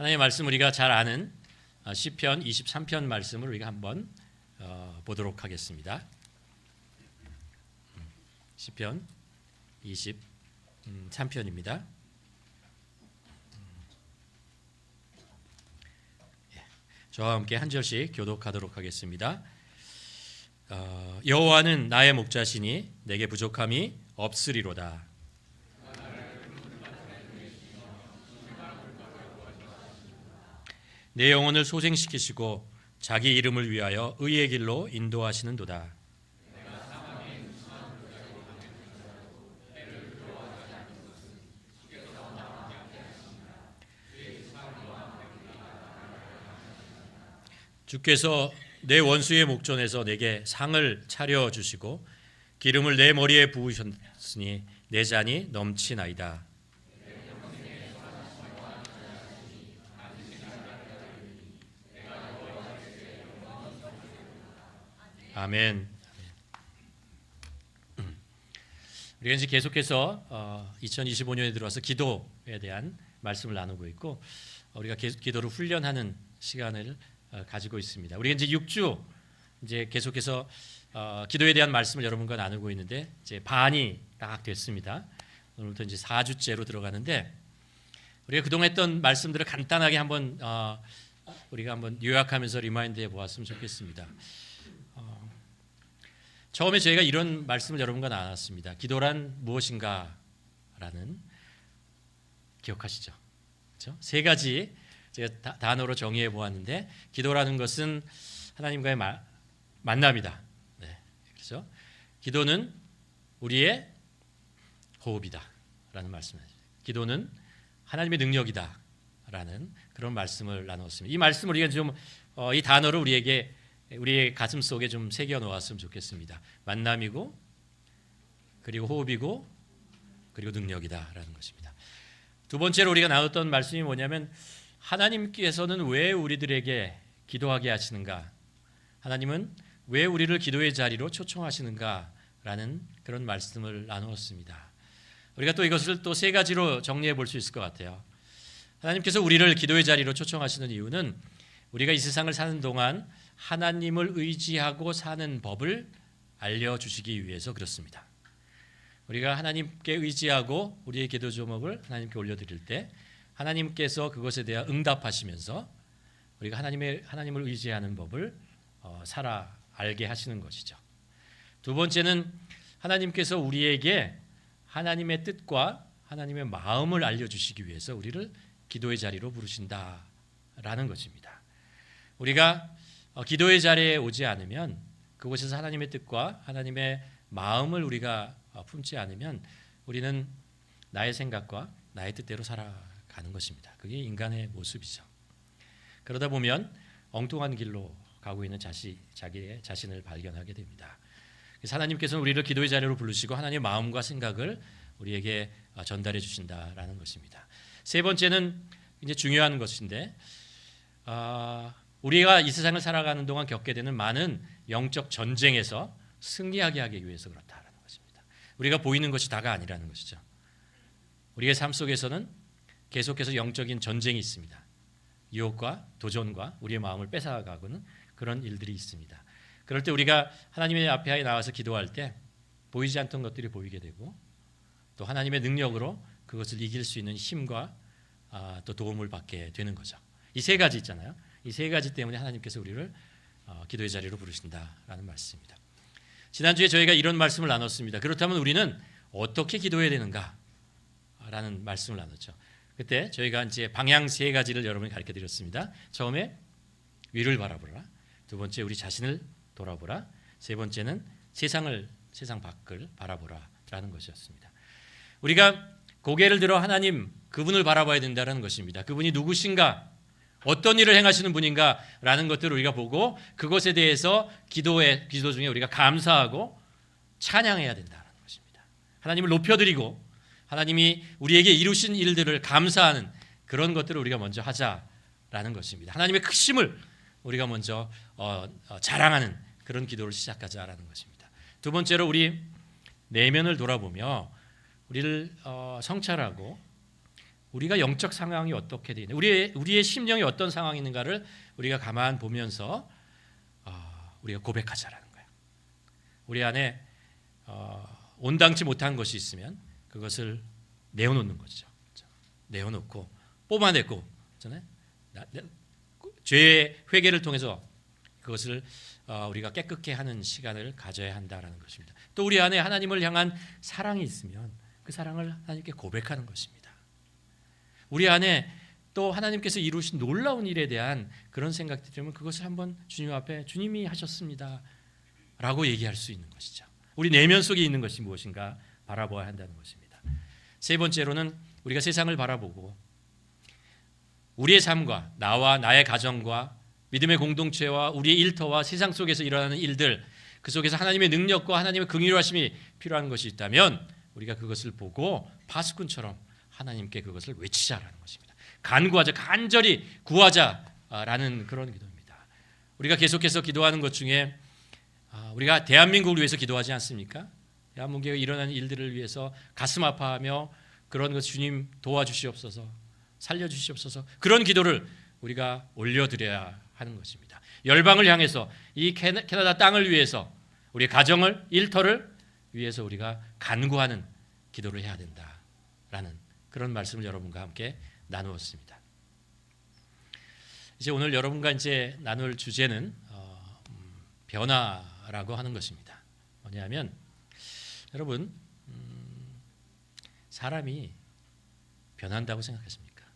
하나님의 말씀 우리가 잘 아는 시편 23편 말씀을 우리가 한번 보도록 하겠습니다. 시편 23편입니다. 저와 함께 한 절씩 교독하도록 하겠습니다. 여호와는 나의 목자시니 내게 부족함이 없으리로다. 내 영혼을 소생시키시고 자기 이름을 위하여 의의 길로 인도하시는도다. 주께서 내 원수의 목전에서 내게 상을 차려주시고 기름을 내 머리에 부으셨으니 내 잔이 넘치나이다. 아멘. 우리가 이제 계속해서 2025년에 들어와서 기도에 대한 말씀을 나누고 있고 우리가 기도를 훈련하는 시간을 가지고 있습니다. 우리가 이제 6주 이제 계속해서 기도에 대한 말씀을 여러분과 나누고 있는데 이제 반이 딱 됐습니다. 오늘부터 이제 4주째로 들어가는데 우리가 그동안 했던 말씀들을 간단하게 한번 우리가 한번 요약하면서 리마인드해 보았으면 좋겠습니다. 처음에 저희가 이런 말씀을 여러분과 나눴습니다. 기도란 무엇인가라는, 기억하시죠? 그렇죠? 세 가지 제가 단어로 정의해 보았는데 기도라는 것은 하나님과의 만남이다. 네, 그렇죠? 기도는 우리의 호흡이다라는 말씀이죠. 기도는 하나님의 능력이다라는 그런 말씀을 나눴습니다. 이 말씀을 우리가 좀 이 단어를 우리의 가슴 속에 좀 새겨 놓았으면 좋겠습니다. 만남이고 그리고 호흡이고 그리고 능력이다라는 것입니다. 두 번째로 우리가 나눴던 말씀이 뭐냐면 하나님께서는 왜 우리들에게 기도하게 하시는가? 하나님은 왜 우리를 기도의 자리로 초청하시는가라는 그런 말씀을 나누었습니다. 우리가 또 이것을 또 세 가지로 정리해 볼 수 있을 것 같아요. 하나님께서 우리를 기도의 자리로 초청하시는 이유는 우리가 이 세상을 사는 동안 하나님을 의지하고 사는 법을 알려주시기 위해서 그렇습니다. 우리가 하나님께 의지하고 우리의 기도 제목을 하나님께 올려드릴 때 하나님께서 그것에 대해 응답하시면서 우리가 하나님을 의지하는 법을 알게 하시는 것이죠. 두 번째는 하나님께서 우리에게 하나님의 뜻과 하나님의 마음을 알려주시기 위해서 우리를 기도의 자리로 부르신다라는 것입니다. 우리가 기도의 자리에 오지 않으면, 그곳에서 하나님의 뜻과 하나님의 마음을 우리가 품지 않으면 우리는 나의 생각과 나의 뜻대로 살아가는 것입니다. 그게 인간의 모습이죠. 그러다 보면 엉뚱한 길로 가고 있는 자기의 자신을 발견하게 됩니다. 그래서 하나님께서는 우리를 기도의 자리로 부르시고 하나님의 마음과 생각을 우리에게 전달해 주신다라는 것입니다. 세 번째는 이제 중요한 것인데 우리가 이 세상을 살아가는 동안 겪게 되는 많은 영적 전쟁에서 승리하게 하기 위해서 그렇다라는 것입니다. 우리가 보이는 것이 다가 아니라는 것이죠. 우리의 삶 속에서는 계속해서 영적인 전쟁이 있습니다. 유혹과 도전과 우리의 마음을 뺏어가고는 그런 일들이 있습니다. 그럴 때 우리가 하나님의 앞에 나와서 기도할 때 보이지 않던 것들이 보이게 되고 또 하나님의 능력으로 그것을 이길 수 있는 힘과 또 도움을 받게 되는 거죠. 이 세 가지 있잖아요. 이 세 가지 때문에 하나님께서 우리를 기도의 자리로 부르신다라는 말씀입니다. 지난주에 저희가 이런 말씀을 나눴습니다. 그렇다면 우리는 어떻게 기도해야 되는가라는 말씀을 나눴죠. 그때 저희가 이제 방향 세 가지를 여러분이 가르쳐 드렸습니다. 처음에 위를 바라보라. 두 번째 우리 자신을 돌아보라. 세 번째는 세상 밖을 바라보라라는 것이었습니다. 우리가 고개를 들어 하나님 그분을 바라봐야 된다는 것입니다. 그분이 누구신가? 어떤 일을 행하시는 분인가라는 것들을 우리가 보고 그것에 대해서 기도 중에 우리가 감사하고 찬양해야 된다는 것입니다. 하나님을 높여드리고 하나님이 우리에게 이루신 일들을 감사하는 그런 것들을 우리가 먼저 하자라는 것입니다. 하나님의 크심을 우리가 먼저 자랑하는 그런 기도를 시작하자라는 것입니다. 두 번째로 우리 내면을 돌아보며 우리를 성찰하고 우리가 영적 상황이 어떻게 되냐, 우리의 심령이 어떤 상황이 있는가를 우리가 가만 보면서 우리가 고백하자라는 거예요. 우리 안에 온당치 못한 것이 있으면 그것을 내어놓는 거죠. 내어놓고 뽑아내고 죄의 회개를 통해서 그것을 우리가 깨끗게 하는 시간을 가져야 한다라는 것입니다. 또 우리 안에 하나님을 향한 사랑이 있으면 그 사랑을 하나님께 고백하는 것입니다. 우리 안에 또 하나님께서 이루신 놀라운 일에 대한 그런 생각들이 들면 그것을 한번 주님 앞에 주님이 하셨습니다 라고 얘기할 수 있는 것이죠. 우리 내면 속에 있는 것이 무엇인가 바라보아야 한다는 것입니다. 세 번째로는 우리가 세상을 바라보고 우리의 삶과 나와 나의 가정과 믿음의 공동체와 우리의 일터와 세상 속에서 일어나는 일들, 그 속에서 하나님의 능력과 하나님의 긍휼하심이 필요한 것이 있다면 우리가 그것을 보고 파수꾼처럼 하나님께 그것을 외치자라는 것입니다. 간구하자, 간절히 구하자라는 그런 기도입니다. 우리가 계속해서 기도하는 것 중에 우리가 대한민국을 위해서 기도하지 않습니까? 대한민국에 일어나는 일들을 위해서 가슴 아파하며 그런 것 주님 도와주시옵소서, 살려주시옵소서, 그런 기도를 우리가 올려드려야 하는 것입니다. 열방을 향해서 이 캐나다 땅을 위해서 우리 가정을, 일터를 위해서 우리가 간구하는 기도를 해야 된다라는 그런 말씀을 여러분과 함께 나누었습니다. 이제 오늘 여러분과 이제 나눌 주제는 변화라고 하는 것입니다. 뭐냐면 여러분 사람이 변한다고 생각하십니까?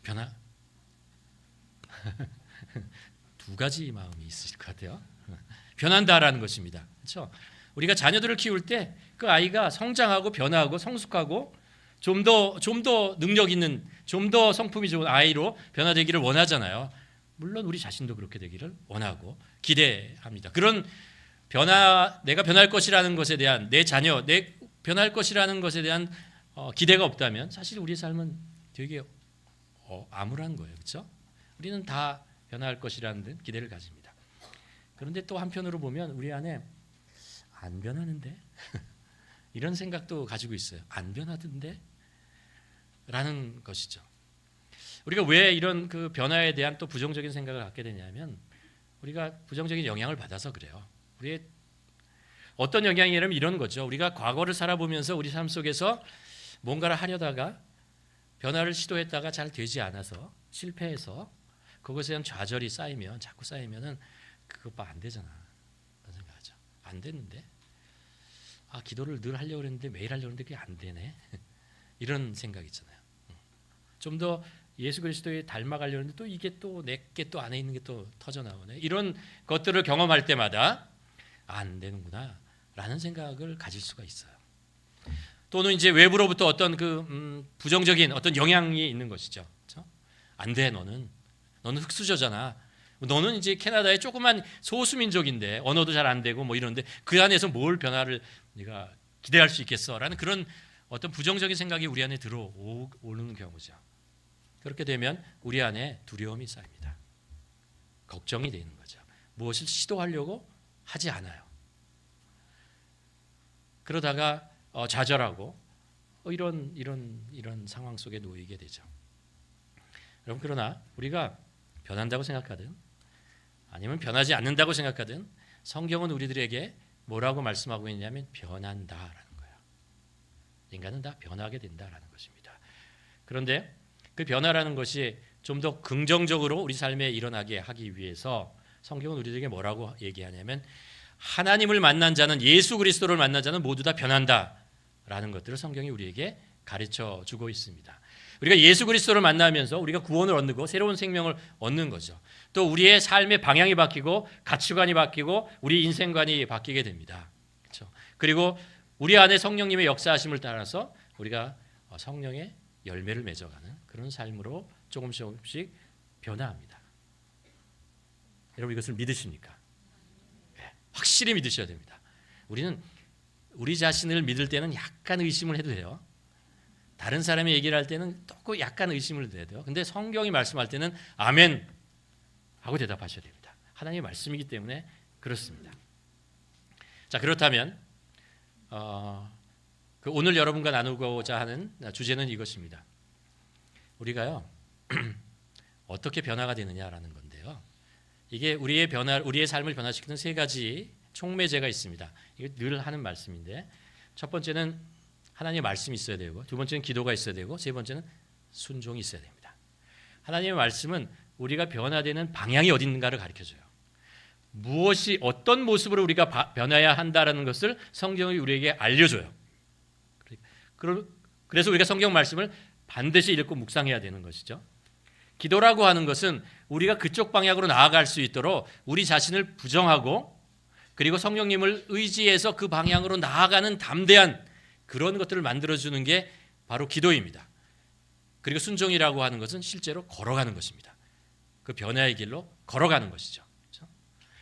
변화? 두 가지 마음이 있으실 것 같아요. 변한다라는 것입니다. 그렇죠? 우리가 자녀들을 키울 때 그 아이가 성장하고 변화하고 성숙하고 좀 더 능력 있는, 좀 더 성품이 좋은 아이로 변화되기를 원하잖아요. 물론 우리 자신도 그렇게 되기를 원하고 기대합니다. 그런 내가 변할 것이라는 것에 대한, 내 자녀, 내 변할 것이라는 것에 대한 기대가 없다면 사실 우리의 삶은 되게 암울한 거예요. 그렇죠? 우리는 다 변할 것이라는 기대를 가집니다. 그런데 또 한편으로 보면 우리 안에 안 변하는데 이런 생각도 가지고 있어요. 안 변하던데? 라는 것이죠. 우리가 왜 이런 그 변화에 대한 또 부정적인 생각을 갖게 되냐면 우리가 부정적인 영향을 받아서 그래요. 우리의 어떤 영향이냐면 이런 거죠. 우리가 과거를 살아보면서 우리 삶 속에서 뭔가를 하려다가 변화를 시도했다가 잘 되지 않아서 실패해서 그것에 대한 좌절이 자꾸 쌓이면은 그것 봐 안 되잖아. 그런 생각하죠. 안 됐는데, 기도를 늘 하려고 했는데 매일 하려고 했는데 그게 안 되네. 이런 생각 있잖아요. 좀 더 예수 그리스도에 닮아가려고 했는데 또 이게 또 내게 또 안에 있는 게 또 터져 나오네. 이런 것들을 경험할 때마다 안 되는구나 라는 생각을 가질 수가 있어요. 또는 이제 외부로부터 어떤 부정적인 어떤 영향이 있는 것이죠. 그렇죠? 안 돼, 너는 흑수저잖아. 너는 이제 캐나다의 조그만 소수민족인데 언어도 잘 안 되고 뭐 이런데 그 안에서 뭘 변화를 네가 기대할 수 있겠어라는 그런 어떤 부정적인 생각이 우리 안에 들어오는 경우죠. 그렇게 되면 우리 안에 두려움이 쌓입니다. 걱정이 되는 거죠. 무엇을 시도하려고 하지 않아요. 그러다가 좌절하고 이런 상황 속에 놓이게 되죠. 여러분, 그러나 우리가 변한다고 생각하든 아니면 변하지 않는다고 생각하든 성경은 우리들에게 뭐라고 말씀하고 있냐면 변한다라는 거예요. 인간은 다 변하게 된다라는 것입니다. 그런데 그 변화라는 것이 좀 더 긍정적으로 우리 삶에 일어나게 하기 위해서 성경은 우리들에게 뭐라고 얘기하냐면 하나님을 만난 자는, 예수 그리스도를 만난 자는 모두 다 변한다라는 것들을 성경이 우리에게 가르쳐 주고 있습니다. 우리가 예수 그리스도를 만나면서 우리가 구원을 얻고 새로운 생명을 얻는 거죠. 또 우리의 삶의 방향이 바뀌고 가치관이 바뀌고 우리 인생관이 바뀌게 됩니다. 그렇죠? 그리고 우리 안에 성령님의 역사하심을 따라서 우리가 성령의 열매를 맺어가는 그런 삶으로 조금씩 변화합니다. 여러분, 이것을 믿으십니까? 네, 확실히 믿으셔야 됩니다. 우리는 우리 자신을 믿을 때는 약간 의심을 해도 돼요. 다른 사람의 얘기를 할 때는 또 약간 의심을 해야 돼요. 근데 성경이 말씀할 때는 아멘 하고 대답하셔야 됩니다. 하나님의 말씀이기 때문에 그렇습니다. 자, 그렇다면 오늘 여러분과 나누고자 하는 주제는 이것입니다. 우리가요 어떻게 변화가 되느냐라는 건데요. 이게 우리의 삶을 변화시키는 세 가지 촉매제가 있습니다. 이거 늘 하는 말씀인데, 첫 번째는 하나님의 말씀이 있어야 되고, 두 번째는 기도가 있어야 되고, 세 번째는 순종이 있어야 됩니다. 하나님의 말씀은 우리가 변화되는 방향이 어디 있는가를 가르쳐줘요. 무엇이 어떤 모습으로 우리가 변해야 한다라는 것을 성경이 우리에게 알려줘요. 그래서 우리가 성경 말씀을 반드시 읽고 묵상해야 되는 것이죠. 기도라고 하는 것은 우리가 그쪽 방향으로 나아갈 수 있도록 우리 자신을 부정하고, 그리고 성령님을 의지해서 그 방향으로 나아가는 담대한 그런 것들을 만들어주는 게 바로 기도입니다. 그리고 순종이라고 하는 것은 실제로 걸어가는 것입니다. 그 변화의 길로 걸어가는 것이죠.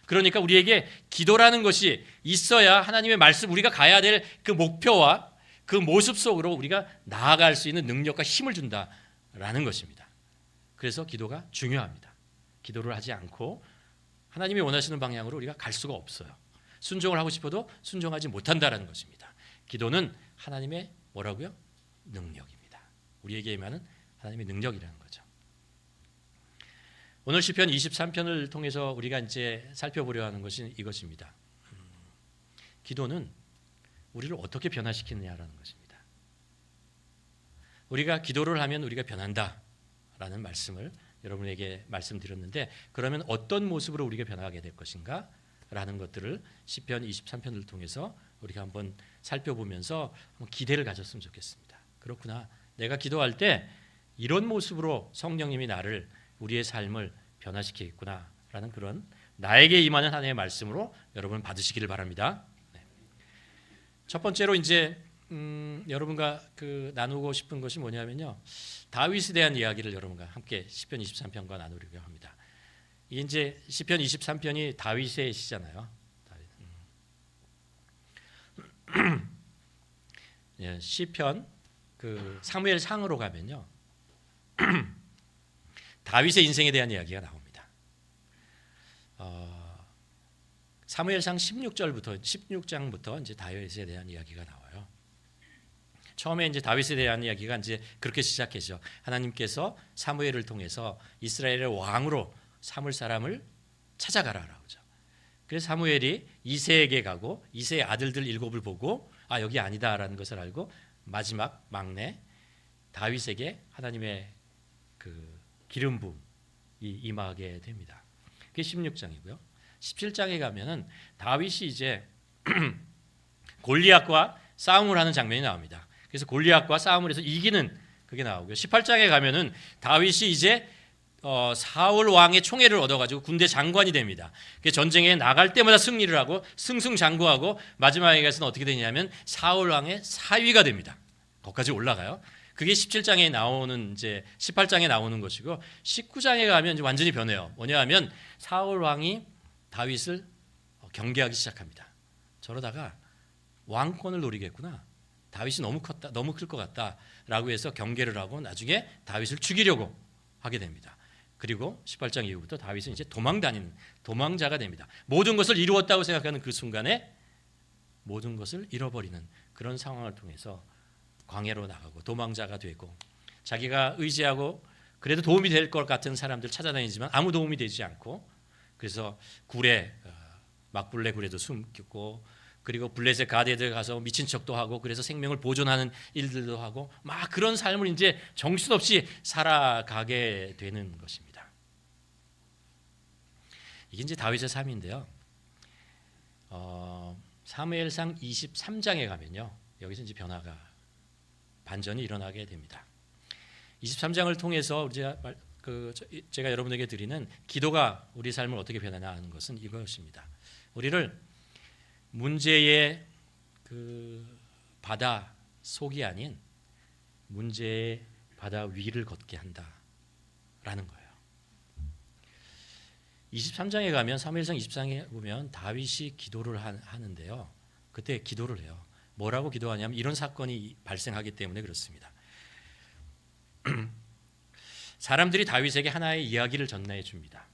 그러니까 우리에게 기도라는 것이 있어야 하나님의 말씀, 우리가 가야 될 그 목표와 그 모습 속으로 우리가 나아갈 수 있는 능력과 힘을 준다라는 것입니다. 그래서 기도가 중요합니다. 기도를 하지 않고 하나님이 원하시는 방향으로 우리가 갈 수가 없어요. 순종을 하고 싶어도 순종하지 못한다라는 것입니다. 기도는 하나님의 뭐라고요? 능력입니다. 우리에게 임하는 하나님의 능력이라는 거죠. 오늘 시편 23편을 통해서 우리가 이제 살펴보려 하는 것이 이것입니다. 기도는 우리를 어떻게 변화시키느냐라는 것입니다. 우리가 기도를 하면 우리가 변한다라는 말씀을 여러분에게 말씀드렸는데, 그러면 어떤 모습으로 우리가 변화하게 될 것인가? 라는 것들을 시편 23편을 통해서 우리가 한번 살펴보면서 한번 기대를 가졌으면 좋겠습니다. 그렇구나. 내가 기도할 때 이런 모습으로 성령님이 나를, 우리의 삶을 변화시키겠구나라는 그런 나에게 임하는 하나님의 말씀으로 여러분 받으시기를 바랍니다. 네. 첫 번째로 이제 여러분과 나누고 싶은 것이 뭐냐면요, 다윗에 대한 이야기를 여러분과 함께 시편 23편과 나누려고 합니다. 이게 이제 시편 23편이 다윗의 시잖아요. 예, 시편 사무엘상으로 가면요 다윗의 인생에 대한 이야기가 나옵니다. 사무엘상 16장부터 이제 다윗에 대한 이야기가 나와요. 처음에 이제 다윗에 대한 이야기가 이제 그렇게 시작해서 하나님께서 사무엘을 통해서 이스라엘의 왕으로 삼을 사람을 찾아가라라고 하죠. 그래서 사무엘이 이새에게 가고 이새의 아들들 7을 보고 여기 아니다라는 것을 알고 마지막 막내 다윗에게 하나님의 기름 부음이 임하게 됩니다. 그게 16장이고요. 17장에 가면은 다윗이 이제 골리앗과 싸움을 하는 장면이 나옵니다. 그래서 골리앗과 싸움을 해서 이기는 그게 나오고요. 18장에 가면은 다윗이 이제 사울 왕의 총애를 얻어가지고 군대 장관이 됩니다. 전쟁에 나갈 때마다 승리를 하고 승승장구하고 마지막에 가서는 어떻게 되냐면 사울 왕의 사위가 됩니다. 거기까지 올라가요. 그게 17장에 나오는 이제 18장에 나오는 것이고, 19장에 가면 이제 완전히 변해요. 뭐냐하면 사울 왕이 다윗을 경계하기 시작합니다. 저러다가 왕권을 노리겠구나. 다윗이 너무 클 것 같다라고 해서 경계를 하고 나중에 다윗을 죽이려고 하게 됩니다. 그리고 18장 이후부터 다윗은 이제 도망자가 됩니다. 모든 것을 이루었다고 생각하는 그 순간에 모든 것을 잃어버리는 그런 상황을 통해서 광야로 나가고 도망자가 되고, 자기가 의지하고 그래도 도움이 될 것 같은 사람들 찾아다니지만 아무 도움이 되지 않고, 그래서 막불레 굴에도 숨기고, 그리고 블레셋 가데들 가서 미친 척도 하고, 그래서 생명을 보존하는 일들도 하고, 막 그런 삶을 이제 정신없이 살아가게 되는 것입니다. 이게 이제 다윗의 삶인데요. 사무엘상 23장에 가면요, 여기서 이제 반전이 일어나게 됩니다. 23장을 통해서 제가 여러분에게 드리는 기도가 우리 삶을 어떻게 변하냐 하는 것은 이것입니다. 우리를 문제의 바다 속이 아닌 문제의 바다 위를 걷게 한다라는 거예요. 23장에 가면, 사무엘상 23장에 보면 다윗이 기도를 하는데요. 그때 기도를 해요. 뭐라고 기도하냐면 이런 사건이 발생하기 때문에 그렇습니다. 사람들이 다윗에게 하나의 이야기를 전해 줍니다.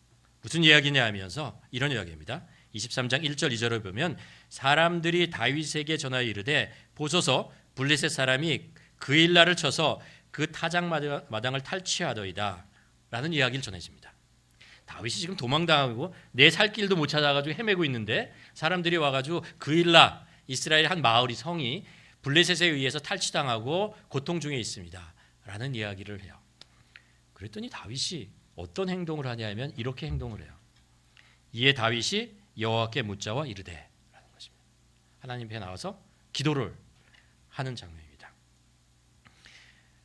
무슨 이야기냐 하면서 이런 이야기입니다. 23장 1절 2절을 보면 사람들이 다윗에게 전하여 이르되 보소서 블레셋 사람이 그일라를 쳐서 그 타작마당을 탈취하더이다 라는 이야기를 전해집니다. 다윗이 지금 도망당하고 내 살 길도 못 찾아가지고 헤매고 있는데 사람들이 와가지고 그일라, 이스라엘 한 마을이 성이 블레셋에 의해서 탈취당하고 고통 중에 있습니다 라는 이야기를 해요. 그랬더니 다윗이 어떤 행동을 하냐면 이렇게 행동을 해요. 이에 다윗이 여호와께 묻자와 이르되 라는 것입니다. 하나님 앞에 나와서 기도를 하는 장면입니다.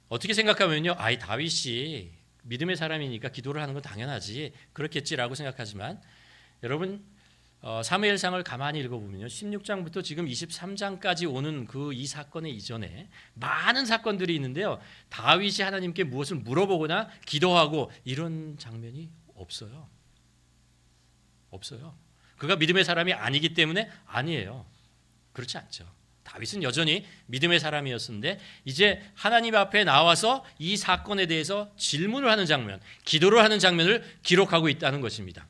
어떻게 생각하면요, 다윗이 믿음의 사람이니까 기도를 하는 건 당연하지 그렇겠지라고 생각하지만, 여러분 사무엘상을 가만히 읽어보면요, 16장부터 지금 23장까지 오는 그 이 사건의 이전에 많은 사건들이 있는데요, 다윗이 하나님께 무엇을 물어보거나 기도하고 이런 장면이 없어요. 그가 믿음의 사람이 아니기 때문에 아니에요. 그렇지 않죠. 다윗은 여전히 믿음의 사람이었는데 이제 하나님 앞에 나와서 이 사건에 대해서 질문을 하는 장면, 기도를 하는 장면을 기록하고 있다는 것입니다.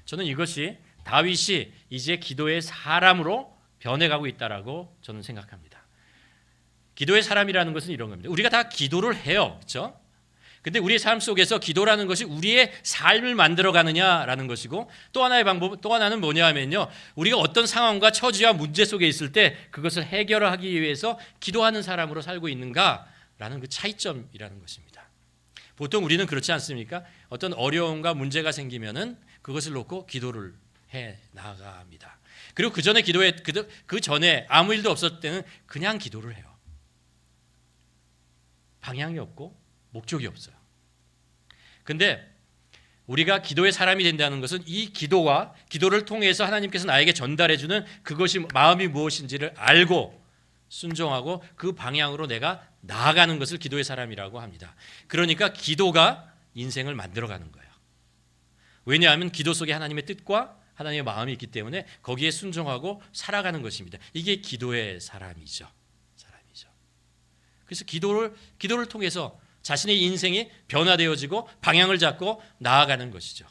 저는 이것이 다윗이 이제 기도의 사람으로 변해가고 있다라고 저는 생각합니다. 기도의 사람이라는 것은 이런 겁니다. 우리가 다 기도를 해요, 그렇죠? 근데 우리의 삶 속에서 기도라는 것이 우리의 삶을 만들어가느냐라는 것이고, 또 하나의 방법, 또 하나는 뭐냐 하면요, 우리가 어떤 상황과 처지와 문제 속에 있을 때 그것을 해결하기 위해서 기도하는 사람으로 살고 있는가라는 그 차이점이라는 것입니다. 보통 우리는 그렇지 않습니까? 어떤 어려움과 문제가 생기면은 그것을 놓고 기도를 해 나갑니다. 그리고 그 전에 아무 일도 없었을 때는 그냥 기도를 해요. 방향이 없고 목적이 없어요. 근데 우리가 기도의 사람이 된다는 것은 이 기도를 통해서 하나님께서 나에게 전달해 주는 그것이 마음이 무엇인지를 알고 순종하고 그 방향으로 내가 나아가는 것을 기도의 사람이라고 합니다. 그러니까 기도가 인생을 만들어가는 거예요. 왜냐하면 기도 속에 하나님의 뜻과 하나님의 마음이 있기 때문에 거기에 순종하고 살아가는 것입니다. 이게 기도의 사람이죠. 그래서 기도를 통해서 자신의 인생이 변화되어지고 방향을 잡고 나아가는 것이죠.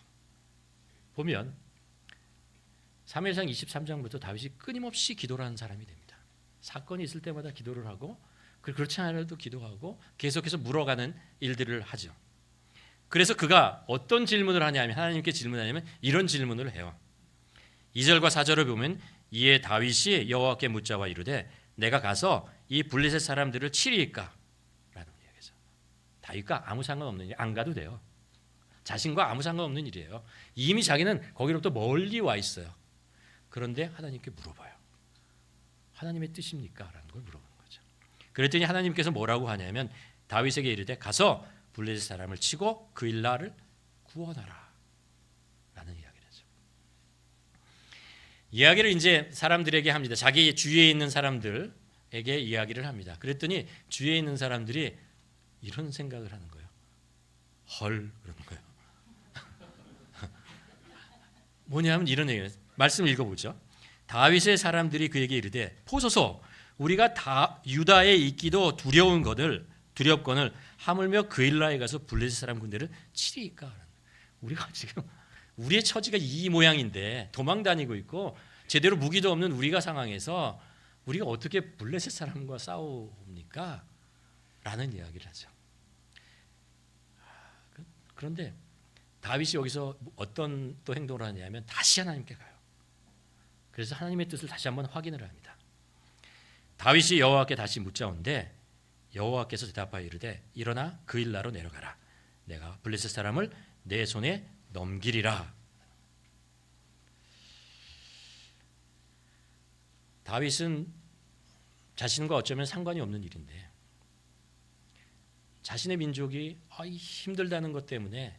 보면 사무엘상 23장부터 다윗이 끊임없이 기도를 하는 사람이 됩니다. 사건이 있을 때마다 기도를 하고, 그렇지 않아도 기도하고 계속해서 물어가는 일들을 하죠. 그래서 그가 어떤 질문을 하냐면, 하나님께 질문하냐면 이런 질문을 해요. 2절과 4절을 보면 이에 다윗이 여호와께 묻자와 이르되 내가 가서 이 블레셋 사람들을 치리이까? 라는 이야기죠. 다윗과 아무 상관없는 일, 안 가도 돼요. 자신과 아무 상관없는 일이에요. 이미 자기는 거기로부터 멀리 와 있어요. 그런데 하나님께 물어봐요. 하나님의 뜻입니까? 라는 걸 물어보는 거죠. 그랬더니 하나님께서 뭐라고 하냐면 다윗에게 이르되 가서 블레셋 사람을 치고 그일라를 구원하라 라는 이야기를 하죠. 이야기를 이제 사람들에게 합니다. 자기 주위에 있는 사람들에게 이야기를 합니다. 그랬더니 주위에 있는 사람들이 이런 생각을 하는 거예요. 헐, 그러는 거예요. 뭐냐면 이런 얘기예요. 말씀을 읽어보죠. 다윗의 사람들이 그에게 이르되 보소서 우리가 다 유다에 있기도 두렵거늘 하물며 그일라에 가서 블레셋 사람 군대를 치리이까? 우리가 지금 우리의 처지가 이 모양인데 도망 다니고 있고 제대로 무기도 없는 우리가 상황에서 우리가 어떻게 블레셋 사람과 싸웁니까? 라는 이야기를 하죠. 그런데 다윗이 여기서 어떤 또 행동을 하냐면 다시 하나님께 가요. 그래서 하나님의 뜻을 다시 한번 확인을 합니다. 다윗이 여호와께 다시 묻자온데 여호와께서 대답하여 이르되 일어나 그일라로 내려가라. 내가 블레셋 사람을 내 손에 넘기리라. 다윗은 자신과 어쩌면 상관이 없는 일인데 자신의 민족이 힘들다는 것 때문에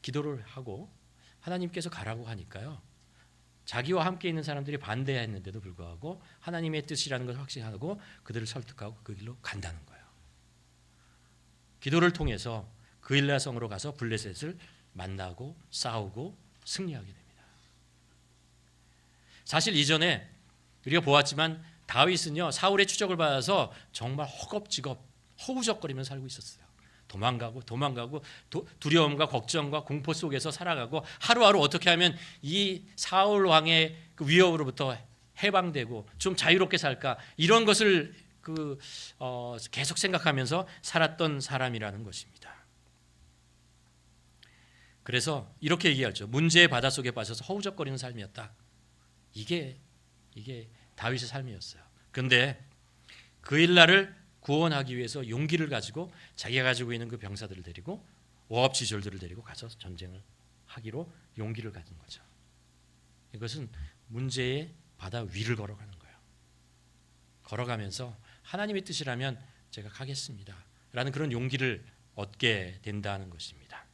기도를 하고 하나님께서 가라고 하니까요. 자기와 함께 있는 사람들이 반대했는데도 불구하고 하나님의 뜻이라는 것을 확신하고 그들을 설득하고 그 길로 간다는 거예요. 기도를 통해서 그일라 성으로 가서 블레셋을 만나고 싸우고 승리하게 됩니다. 사실 이전에 우리가 보았지만 다윗은요 사울의 추적을 받아서 정말 허겁지겁 허우적거리면서 살고 있었어요. 도망가고 두려움과 걱정과 공포 속에서 살아가고 하루하루 어떻게 하면 이 사울 왕의 그 위협으로부터 해방되고 좀 자유롭게 살까 이런 것을 계속 생각하면서 살았던 사람이라는 것입니다. 그래서 이렇게 얘기하죠. 문제의 바닷속에 빠져서 허우적거리는 삶이었다. 이게 다윗의 삶이었어요. 그런데 그 일날을 구원하기 위해서 용기를 가지고 자기가 가지고 있는 그 병사들을 데리고 오합지졸들을 데리고 가서 전쟁을 하기로 용기를 가진 거죠. 이것은 문제의 바다 위를 걸어가는 거예요. 걸어가면서 하나님의 뜻이라면 제가 가겠습니다 라는 그런 용기를 얻게 된다는 것입니다.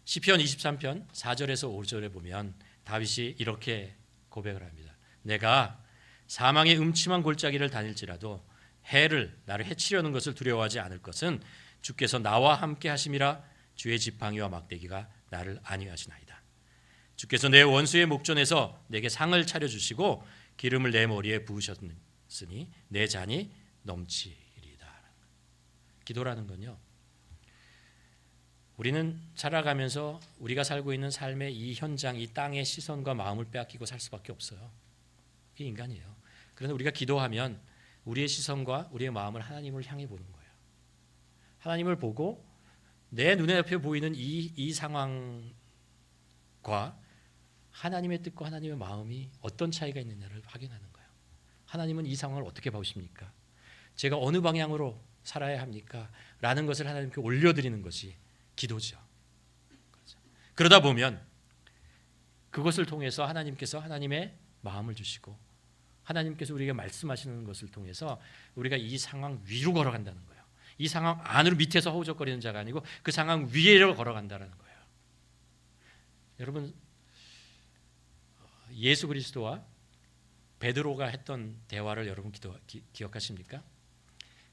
시편 23편 4절에서 5절에 보면 다윗이 이렇게 고백을 합니다. 내가 사망의 음침한 골짜기를 다닐지라도 나를 해치려는 것을 두려워하지 않을 것은 주께서 나와 함께 하심이라. 주의 지팡이와 막대기가 나를 안위하시나이다. 주께서 내 원수의 목전에서 내게 상을 차려주시고 기름을 내 머리에 부으셨으니 내 잔이 넘치리이다. 기도라는 건요, 우리는 살아가면서 우리가 살고 있는 삶의 이 현장, 이 땅의 시선과 마음을 빼앗기고 살 수밖에 없어요. 이게 인간이에요. 그런데 우리가 기도하면 우리의 시선과 우리의 마음을 하나님을 향해 보는 거예요. 하나님을 보고 내 눈에 앞에 보이는 이 상황과 하나님의 뜻과 하나님의 마음이 어떤 차이가 있느냐를 확인하는 거예요. 하나님은 이 상황을 어떻게 보십니까? 제가 어느 방향으로 살아야 합니까? 라는 것을 하나님께 올려드리는 것이 기도죠. 그러다 보면 그것을 통해서 하나님께서 하나님의 마음을 주시고 하나님께서 우리에게 말씀하시는 것을 통해서 우리가 이 상황 위로 걸어간다는 거예요. 이 상황 안으로 밑에서 허우적거리는 자가 아니고 그 상황 위로 걸어간다는 거예요. 여러분, 예수 그리스도와 베드로가 했던 대화를 여러분 기억하십니까?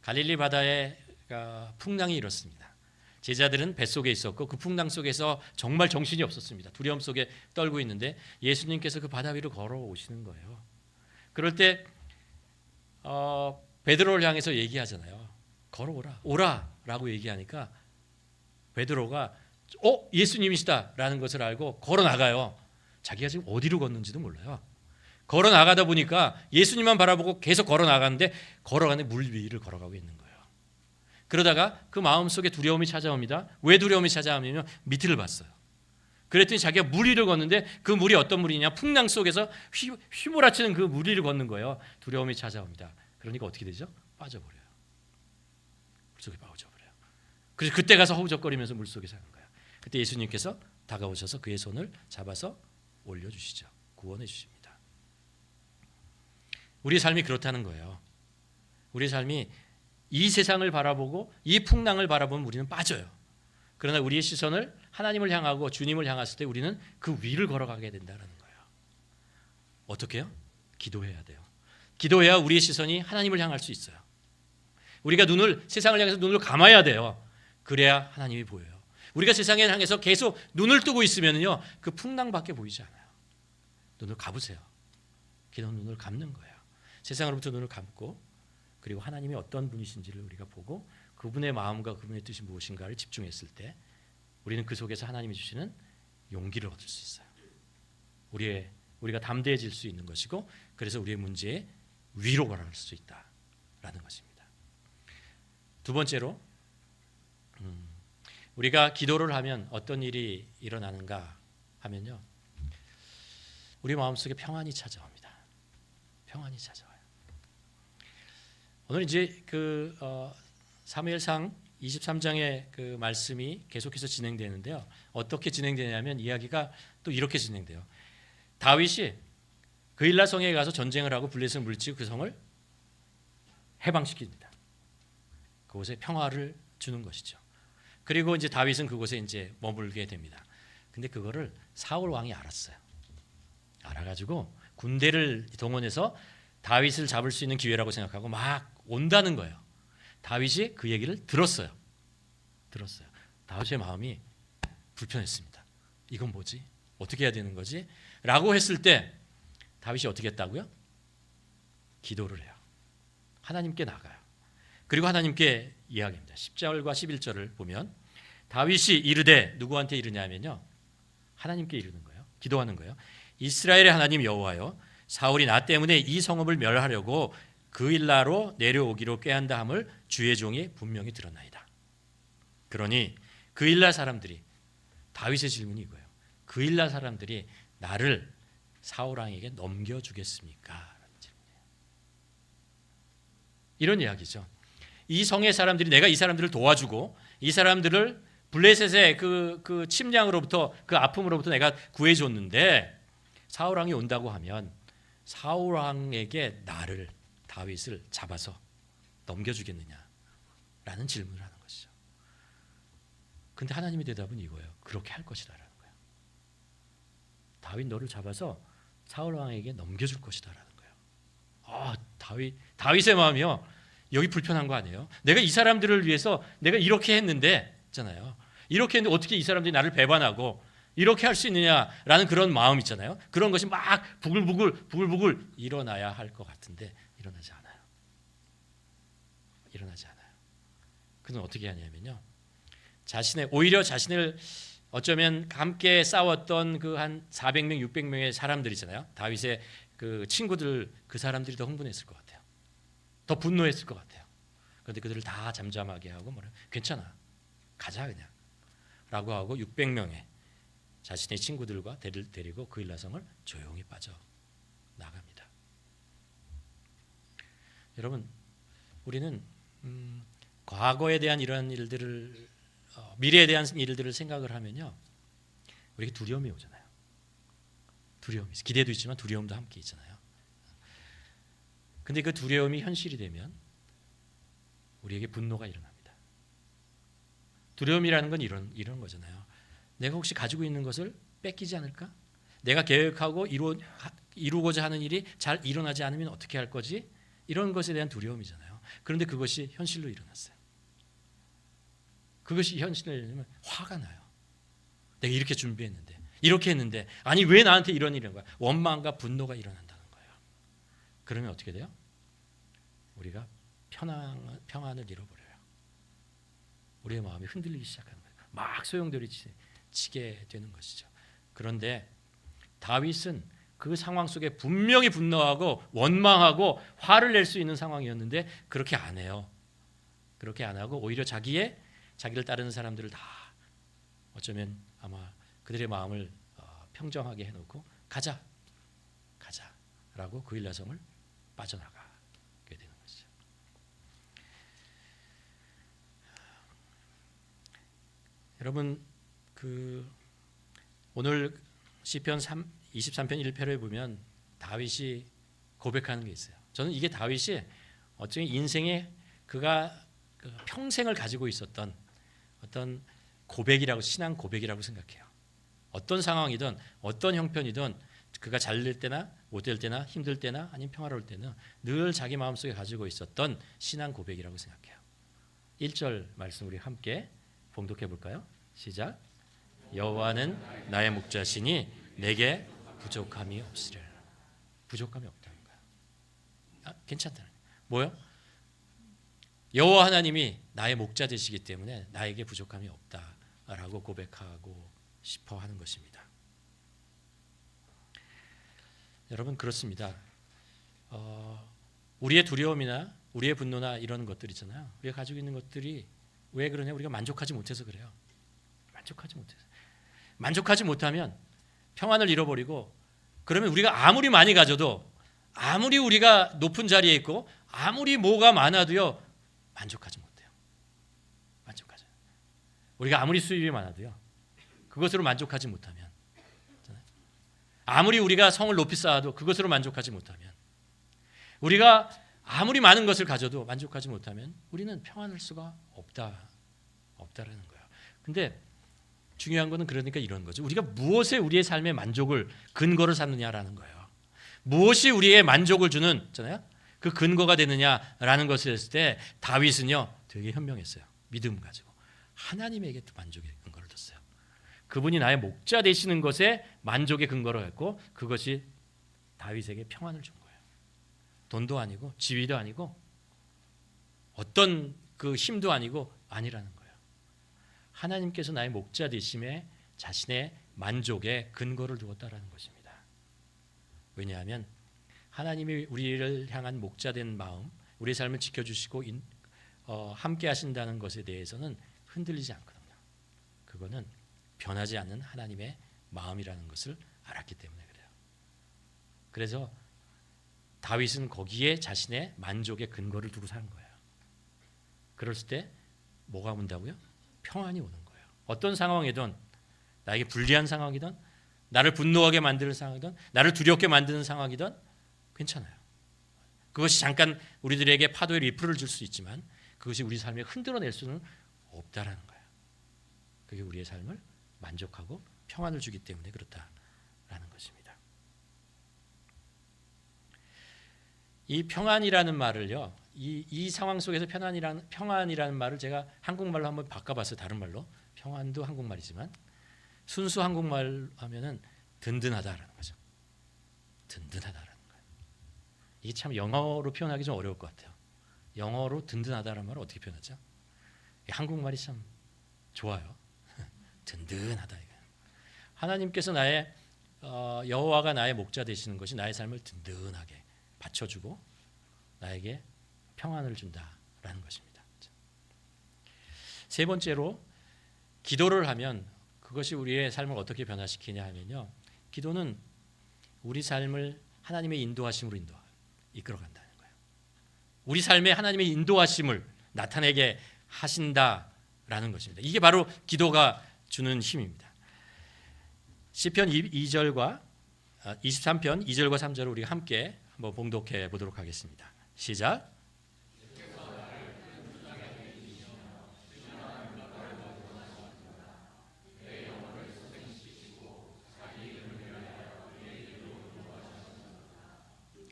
갈릴리 바다에 풍랑이 일었습니다. 제자들은 뱃속에 있었고 그 풍랑 속에서 정말 정신이 없었습니다. 두려움 속에 떨고 있는데 예수님께서 그 바다 위로 걸어오시는 거예요. 그럴 때 베드로를 향해서 얘기하잖아요. 걸어오라, 오라라고 얘기하니까 베드로가 예수님이시다라는 것을 알고 걸어 나가요. 자기가 지금 어디로 걷는지도 몰라요. 걸어 나가다 보니까 예수님만 바라보고 계속 걸어 나가는데 걸어가는 물 위를 걸어가고 있는 거예요. 그러다가 그 마음속에 두려움이 찾아옵니다. 왜 두려움이 찾아오냐면 밑을 봤어요. 그랬더니 자기가 물 위를 걷는데 그 물이 어떤 물이냐? 풍랑 속에서 휘몰아치는 그 물 위를 걷는 거예요. 두려움이 찾아옵니다. 그러니까 어떻게 되죠? 빠져버려요. 물속에 빠져버려요. 그래서 그때 가서 허우적거리면서 물속에 사는 거예요. 그때 예수님께서 다가오셔서 그의 손을 잡아서 올려주시죠. 구원해 주십니다. 우리의 삶이 그렇다는 거예요. 우리의 삶이 이 세상을 바라보고 이 풍랑을 바라보면 우리는 빠져요. 그러나 우리의 시선을 하나님을 향하고 주님을 향했을 때 우리는 그 위를 걸어가게 된다는 거예요. 어떻게 해요? 기도해야 돼요. 기도해야 우리의 시선이 하나님을 향할 수 있어요. 우리가 세상을 향해서 눈을 감아야 돼요. 그래야 하나님이 보여요. 우리가 세상을 향해서 계속 눈을 뜨고 있으면요, 그 풍랑밖에 보이지 않아요. 눈을 감으세요. 기도는 눈을 감는 거예요. 세상으로부터 눈을 감고 그리고 하나님이 어떤 분이신지를 우리가 보고 그분의 마음과 그분의 뜻이 무엇인가를 집중했을 때 우리는 그 속에서 하나님이 주시는 용기를 얻을 수 있어요. 우리가 담대해질 수 있는 것이고 그래서 우리의 문제에 위로 걸어갈 수 있다라는 것입니다. 두 번째로 우리가 기도를 하면 어떤 일이 일어나는가 하면요, 우리 마음속에 평안이 찾아옵니다. 평안이 찾아와요. 오늘 이제 사무엘상 23장의 그 말씀이 계속해서 진행되는데요. 어떻게 진행되냐면 이야기가 또 이렇게 진행돼요. 다윗이 그일라 성에 가서 전쟁을 하고 블레셋을 물리치고 그 성을 해방시킵니다. 그곳에 평화를 주는 것이죠. 그리고 이제 다윗은 그곳에 이제 머물게 됩니다. 근데 그거를 사울 왕이 알았어요. 알아가지고 군대를 동원해서 다윗을 잡을 수 있는 기회라고 생각하고 막 온다는 거예요. 다윗이 그 얘기를 들었어요. 다윗의 마음이 불편했습니다. 이건 뭐지? 어떻게 해야 되는 거지? 라고 했을 때 다윗이 어떻게 했다고요? 기도를 해요. 하나님께 나가요. 그리고 하나님께 이야기합니다. 10절과 11절을 보면 다윗이 이르되 누구한테 이르냐면요, 하나님께 이르는 거예요. 기도하는 거예요. 이스라엘의 하나님 여호와여, 사울이 나 때문에 이 성읍을 멸하려고 그 일나로 내려오기로 꾀한다 함을 주의 종이 분명히 들었나이다. 그러니 그 일나 사람들이, 다윗의 질문이 이거예요. 그 일나 사람들이 나를 사울 왕에게 넘겨주겠습니까? 라는 질문이에요. 이런 이야기죠. 이 성의 사람들이, 내가 이 사람들을 도와주고 이 사람들을 블레셋의 그 침략으로부터, 그 아픔으로부터 내가 구해줬는데 사울 왕이 온다고 하면 사울 왕에게 나를, 다윗을 잡아서 넘겨주겠느냐라는 질문을 하는 것이죠. 근데 하나님의 대답은 이거예요. 그렇게 할 것이다라는 거예요. 다윗 너를 잡아서 사울 왕에게 넘겨줄 것이다라는 거예요. 다윗의 마음이요. 여기 불편한 거 아니에요? 내가 이 사람들을 위해서 내가 이렇게 했는데, 있잖아요. 이렇게 했는데 어떻게 이 사람들이 나를 배반하고 이렇게 할 수 있느냐라는 그런 마음 있잖아요. 그런 것이 막 부글부글 일어나야 할 것 같은데 일어나지 않아요. 일어나지 않아요. 그는 어떻게 하냐면요. 오히려 자신을 어쩌면 함께 싸웠던 그 한 400명, 600명의 사람들이잖아요. 다윗의 그 친구들, 그 사람들이 더 흥분했을 것 같아요. 더 분노했을 것 같아요. 그런데 그들을 다 잠잠하게 하고 괜찮아, 가자 그냥 라고 하고 600명의 자신의 친구들과 데리고 그 일라성을 조용히 빠져 나갑니다. 여러분, 우리는 과거에 대한 이런 일들을, 미래에 대한 일들을 생각을 하면요, 우리에게 두려움이 오잖아요. 두려움이, 기대도 있지만 두려움도 함께 있잖아요. 근데 그 두려움이 현실이 되면 우리에게 분노가 일어납니다. 두려움이라는 건 이런 거잖아요. 내가 혹시 가지고 있는 것을 뺏기지 않을까? 내가 계획하고 이루고자 하는 일이 잘 일어나지 않으면 어떻게 할 거지? 이런 것에 대한 두려움이잖아요. 그런데 그것이 현실로 일어났어요. 그것이 현실로 일어나면 화가 나요. 내가 이렇게 준비했는데, 이렇게 했는데, 아니 왜 나한테 이런 일인 거야? 원망과 분노가 일어난다는 거예요. 그러면 어떻게 돼요? 우리가 평안을 잃어버려요. 우리의 마음이 흔들리기 시작하는 거예요. 막 소용돌이 치게 되는 것이죠. 그런데 다윗은 그 상황 속에 분명히 분노하고 원망하고 화를 낼 수 있는 상황이었는데 그렇게 안 해요. 그렇게 안 하고 오히려 자기를 따르는 사람들을 다 어쩌면 아마 그들의 마음을 평정하게 해놓고 가자라고 그 일라성을 빠져나가게 되는 것이죠. 여러분, 오늘 시편 23편 1편에 보면 다윗이 고백하는 게 있어요. 저는 이게 다윗이 어쩌면 인생에 그가 평생을 가지고 있었던 어떤 고백이라고, 신앙 고백이라고 생각해요. 어떤 상황이든 어떤 형편이든 그가 잘 될 때나 못 될 때나 힘들 때나 아니면 평화로울 때는 늘 자기 마음속에 가지고 있었던 신앙 고백이라고 생각해요. 1절 말씀 우리 함께 봉독해 볼까요? 시작. 여호와는 나의 목자시니 내게 부족함이 없으리라. 부족함이 없다는 거야. 괜찮다는 거야. 뭐요? 여호와 하나님이 나의 목자 되시기 때문에 나에게 부족함이 없다라고 고백하고 싶어 하는 것입니다. 여러분, 그렇습니다. 우리의 두려움이나 우리의 분노나 이런 것들 있잖아요. 우리가 가지고 있는 것들이 왜 그러냐? 우리가 만족하지 못해서 그래요. 만족하지 못하면 평안을 잃어버리고, 그러면 우리가 아무리 많이 가져도, 아무리 우리가 높은 자리에 있고, 아무리 뭐가 많아도요, 만족하지 못해요. 우리가 아무리 수입이 많아도요, 그것으로 만족하지 못하면, 아무리 우리가 성을 높이 쌓아도 그것으로 만족하지 못하면, 우리가 아무리 많은 것을 가져도 만족하지 못하면 우리는 평안할 수가 없다라는 거예요. 근데 중요한 것은 그러니까 이런 거죠. 우리가 무엇에 우리의 삶의 만족을 근거를 삼느냐라는 거예요. 무엇이 우리의 만족을 주는, 있잖아요, 그 근거가 되느냐라는 것을 했을 때 다윗은요 되게 현명했어요. 믿음 가지고 하나님에게 만족의 근거를 뒀어요. 그분이 나의 목자 되시는 것에 만족의 근거로 했고, 그것이 다윗에게 평안을 준 거예요. 돈도 아니고 지위도 아니고 어떤 그 힘도 아니라는 거예요. 하나님께서 나의 목자 되심에 자신의 만족의 근거를 두었다라는 것입니다. 왜냐하면 하나님이 우리를 향한 목자된 마음, 우리의 삶을 지켜주시고 함께 하신다는 것에 대해서는 흔들리지 않거든요. 그거는 변하지 않는 하나님의 마음이라는 것을 알았기 때문에 그래요. 그래서 다윗은 거기에 자신의 만족의 근거를 두고 사는 거예요. 그랬을 때 뭐가 온다고요? 평안이 오는 거예요. 어떤 상황이든, 나에게 불리한 상황이든, 나를 분노하게 만드는 상황이든, 나를 두렵게 만드는 상황이든 괜찮아요. 그것이 잠깐 우리들에게 파도의 리플을 줄 수 있지만 그것이 우리 삶에 흔들어낼 수는 없다라는 거예요. 그게 우리의 삶을 만족하고 평안을 주기 때문에 그렇다라는 것입니다. 이 평안이라는 말을요, 이 상황 속에서 평안이라는 말을 제가 한국말로 한번 바꿔봤어요. 다른 말로. 평안도 한국말이지만 순수 한국말 하면은 든든하다라는 거죠. 든든하다라는 거예요. 이게 참 영어로 표현하기 좀 어려울 것 같아요. 영어로 든든하다라는 말을 어떻게 표현하죠? 한국말이 참 좋아요. 든든하다. 하나님께서 여호와가 나의 목자 되시는 것이 나의 삶을 든든하게 받쳐주고 나에게 평안을 준다라는 것입니다. 세 번째로 기도를 하면 그것이 우리의 삶을 어떻게 변화시키냐 하면요, 기도는 우리 삶을 하나님의 인도하심으로 이끌어간다는 거예요. 우리 삶에 하나님의 인도하심을 나타내게 하신다라는 것입니다. 이게 바로 기도가 주는 힘입니다. 시편 23편 2절과 3절을 우리가 함께 한번 봉독해 보도록 하겠습니다. 시작.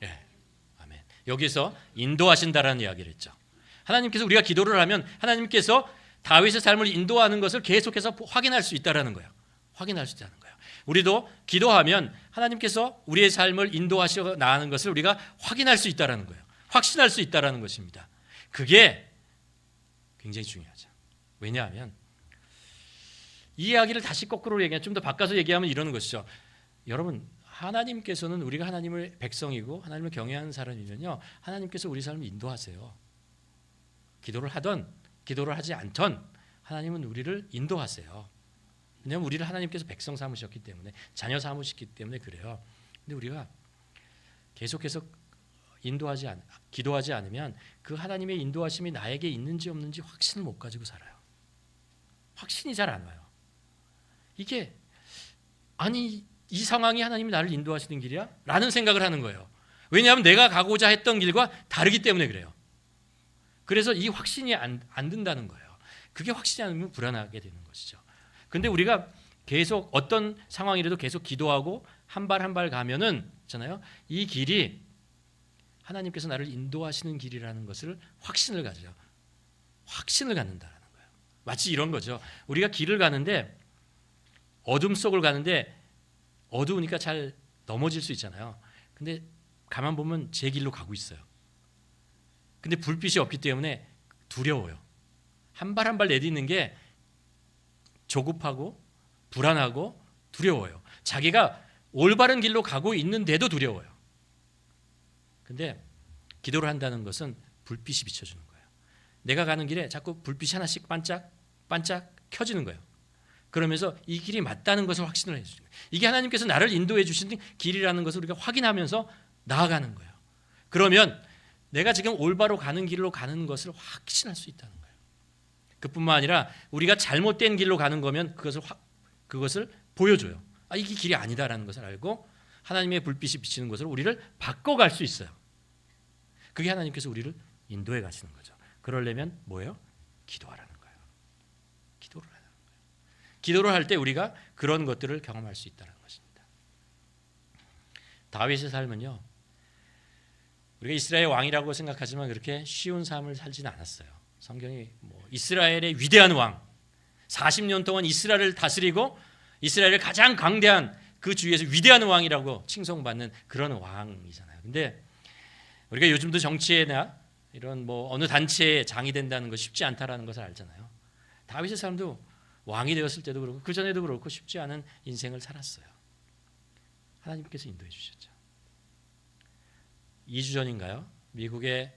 네, 아멘. 여기서 인도하신다라는 이야기를 했죠. 하나님께서 우리가 기도를 하면 하나님께서 다윗의 삶을 인도하는 것을 계속해서 확인할 수 있다라는 거예요. 확인할 수 있다는 거예요. 우리도 기도하면 하나님께서 우리의 삶을 인도하시고 나가는 것을 우리가 확인할 수 있다라는 거예요. 확신할 수 있다라는 것입니다. 그게 굉장히 중요하죠. 왜냐하면 이 이야기를 다시 거꾸로 얘기하면, 좀 더 바꿔서 얘기하면 이러는 것이죠. 여러분, 하나님께서는 우리가 하나님의 백성이고 하나님을 경외하는 사람이면요, 하나님께서 우리 삶을 인도하세요. 기도를 하던 기도를 하지 않던 하나님은 우리를 인도하세요. 왜냐하면 우리를 하나님께서 백성 삼으셨기 때문에, 자녀 삼으셨기 때문에 그래요. 근데 우리가 계속해서 기도하지 않으면 그 하나님의 인도하심이 나에게 있는지 없는지 확신을 못 가지고 살아요. 확신이 잘 안 와요. 이게 이 상황이 하나님이 나를 인도하시는 길이야? 라는 생각을 하는 거예요. 왜냐하면 내가 가고자 했던 길과 다르기 때문에 그래요. 그래서 이 확신이 안 든다는 거예요. 그게 확신이 안 되면 불안하게 되는 것이죠. 근데 우리가 계속 어떤 상황이라도 계속 기도하고 한 발 한 발 가면은 있잖아요, 이 길이 하나님께서 나를 인도하시는 길이라는 것을 확신을 가져요. 확신을 갖는다는 거예요. 마치 이런 거죠. 우리가 길을 가는데 어둠 속을 가는데 어두우니까 잘 넘어질 수 있잖아요. 근데 가만 보면 제 길로 가고 있어요. 근데 불빛이 없기 때문에 두려워요. 한 발 한 발 내딛는 게 조급하고 불안하고 두려워요. 자기가 올바른 길로 가고 있는데도 두려워요. 근데 기도를 한다는 것은 불빛이 비춰주는 거예요. 내가 가는 길에 자꾸 불빛이 하나씩 반짝 켜지는 거예요. 그러면서 이 길이 맞다는 것을 확신을 해주는 거예요. 이게 하나님께서 나를 인도해 주신 길이라는 것을 우리가 확인하면서 나아가는 거예요. 그러면 내가 지금 올바로 가는 길로 가는 것을 확신할 수 있다는 거예요. 그뿐만 아니라 우리가 잘못된 길로 가는 거면 그것을 보여줘요. 이게 길이 아니다라는 것을 알고 하나님의 불빛이 비치는 것으로 우리를 바꿔갈 수 있어요. 그게 하나님께서 우리를 인도해 가시는 거죠. 그러려면 뭐예요? 기도하라는 거예요. 기도를 하라는 거예요. 기도를 할 때 우리가 그런 것들을 경험할 수 있다는 것입니다. 다윗의 삶은요, 우리가 이스라엘 왕이라고 생각하지만 그렇게 쉬운 삶을 살지는 않았어요. 성경이 이스라엘의 위대한 왕, 40년 동안 이스라엘을 다스리고 이스라엘의 가장 강대한 그 주위에서 위대한 왕이라고 칭송받는 그런 왕이잖아요. 근데 우리가 요즘도 정치에나 이런 어느 단체에 장이 된다는 거 쉽지 않다라는 것을 알잖아요. 다윗의 삶도 왕이 되었을 때도 그렇고 그 전에도 그렇고 쉽지 않은 인생을 살았어요. 하나님께서 인도해 주셨죠. 2주 전인가요? 미국의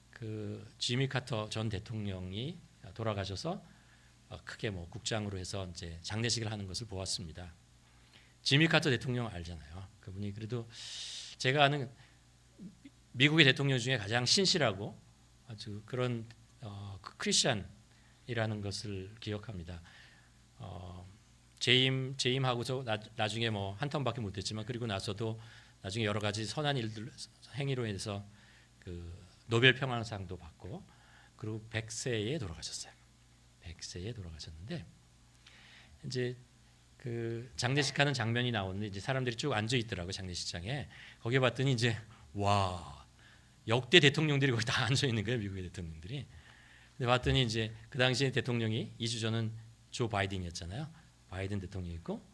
그 지미 카터 전 대통령이 돌아가셔서 크게 뭐 국장으로 해서 이제 장례식을 하는 것을 보았습니다. 지미 카터 대통령 알잖아요. 그분이 그래도 제가 아는 미국의 대통령 중에 가장 신실하고 아주 그런 크리스찬이라는 것을 기억합니다. 재임하고서 나중에 뭐 한 텀밖에 못했지만 그리고 나서도 나중에 여러 가지 선한 일들 행위로 해서 그 노벨 평화상도 받고 그리고 100세에 돌아가셨어요. 100세에 돌아가셨는데 이제 그 장례식하는 장면이 나오는데 이제 사람들이 쭉 앉아 있더라고 장례식장에. 거기에 봤더니 이제 와 역대 대통령들이 거기 다 앉아 있는 거예요. 미국의 대통령들이. 근데 봤더니 이제 그 당시에 대통령이 2주 전은 조 바이든이었잖아요. 바이든 대통령이 있고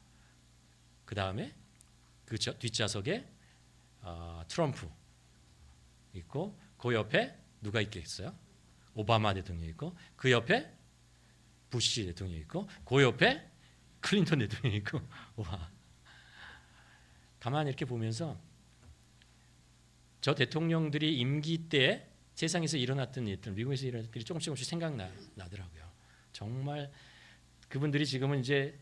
그 다음에 그 뒷좌석에 트럼프 있고 그 옆에 누가 있겠어요? 오바마 대통령이 있고 그 옆에 부시 대통령이 있고 그 옆에 클린턴 대통령이 있고 와 가만히 이렇게 보면서 저 대통령들이 임기 때 세상에서 일어났던 일들, 미국에서 일어났던 일이 조금씩 생각나더라고요. 정말 그분들이 지금은 이제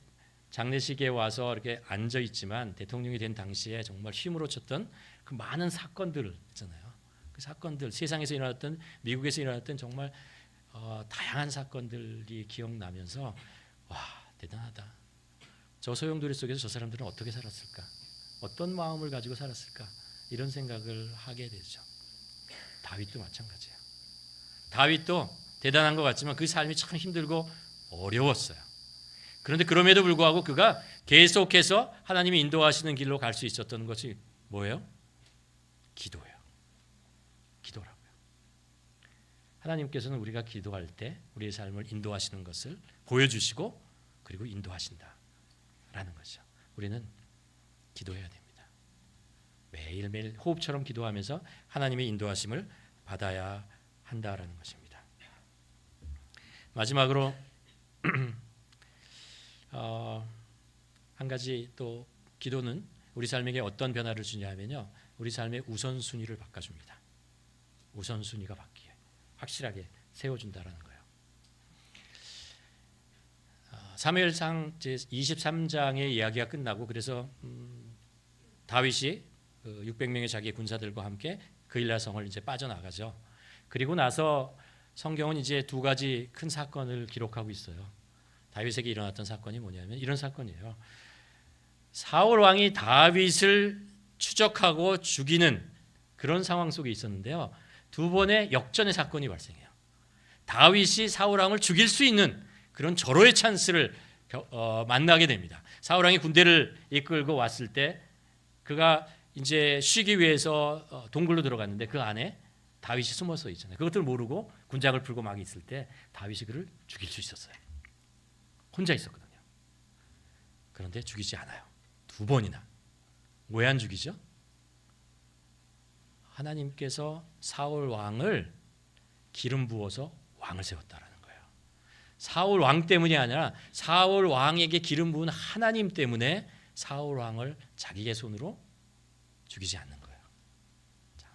장례식에 와서 이렇게 앉아 있지만 대통령이 된 당시에 정말 힘으로 쳤던 그 많은 사건들 있잖아요. 그 사건들 세상에서 일어났던 미국에서 일어났던 정말 다양한 사건들이 기억나면서 와 대단하다. 저 소용돌이 속에서 저 사람들은 어떻게 살았을까? 어떤 마음을 가지고 살았을까? 이런 생각을 하게 되죠. 다윗도 마찬가지예요. 다윗도 대단한 것 같지만 그 삶이 참 힘들고 어려웠어요. 그런데 그럼에도 불구하고 그가 계속해서 하나님이 인도하시는 길로 갈 수 있었던 것이 뭐예요? 기도예요. 기도라고요. 하나님께서는 우리가 기도할 때 우리의 삶을 인도하시는 것을 보여주시고 그리고 인도하신다라는 것이죠. 우리는 기도해야 됩니다. 매일매일 호흡처럼 기도하면서 하나님의 인도하심을 받아야 한다라는 것입니다. 마지막으로 한 가지 또 기도는 우리 삶에게 어떤 변화를 주냐면요. 우리 삶의 우선순위를 바꿔줍니다. 우선순위가 바뀌게 확실하게 세워준다라는 거예요. 사무엘상 23장의 이야기가 끝나고 그래서 다윗이 600명의 자기 군사들과 함께 그일라 성을 이제 빠져나가죠. 그리고 나서 성경은 이제 두 가지 큰 사건을 기록하고 있어요. 다윗에게 일어났던 사건이 뭐냐면 이런 사건이에요. 사울 왕이 다윗을 추적하고 죽이는 그런 상황 속에 있었는데요. 두 번의 역전의 사건이 발생해요. 다윗이 사울 왕을 죽일 수 있는 그런 절호의 찬스를 만나게 됩니다. 사울 왕이 군대를 이끌고 왔을 때 그가 이제 쉬기 위해서 동굴로 들어갔는데 그 안에 다윗이 숨어서 있잖아요. 그것들 모르고 군장을 풀고 막 있을 때 다윗이 그를 죽일 수 있었어요. 혼자 있었거든요. 그런데 죽이지 않아요. 두 번이나. 왜 안 죽이죠? 하나님께서 사울 왕을 기름 부어서 왕을 세웠다라는 거예요. 사울 왕 때문이 아니라 사울 왕에게 기름 부은 하나님 때문에 사울 왕을 자기의 손으로 죽이지 않는 거예요. 자,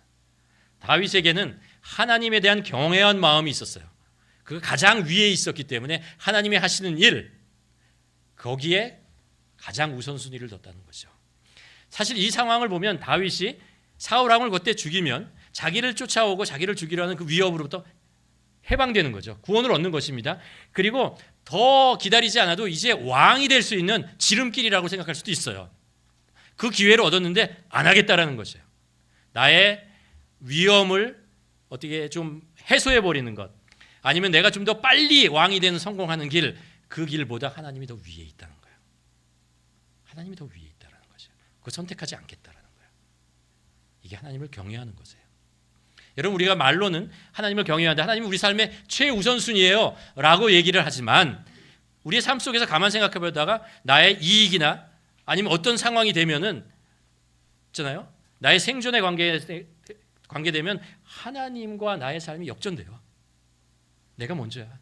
다윗에게는 하나님에 대한 경외한 마음이 있었어요. 그가 가장 위에 있었기 때문에 하나님이 하시는 일 거기에 가장 우선순위를 뒀다는 거죠. 사실 이 상황을 보면 다윗이 사울 왕을 그때 죽이면 자기를 쫓아오고 자기를 죽이려 하는 그 위협으로부터 해방되는 거죠. 구원을 얻는 것입니다. 그리고 더 기다리지 않아도 이제 왕이 될 수 있는 지름길이라고 생각할 수도 있어요. 그 기회를 얻었는데 안 하겠다라는 것이에요. 나의 위험을 어떻게 좀 해소해 버리는 것, 아니면 내가 좀 더 빨리 왕이 되는 성공하는 길, 그 길보다 하나님이 더 위에 있다는 거예요. 하나님이 더 위에 있다는 거죠. 그걸 선택하지 않겠다라는 거예요. 이게 하나님을 경외하는 것이에요. 여러분, 우리가 말로는 하나님을 경외한다, 하나님은 우리 삶의 최우선순위예요 라고 얘기를 하지만 우리의 삶 속에서 가만 생각해 보다가 나의 이익이나 아니면 어떤 상황이 되면은 있잖아요. 나의 생존에 관계되면 하나님과 나의 삶이 역전돼요. 내가 먼저야.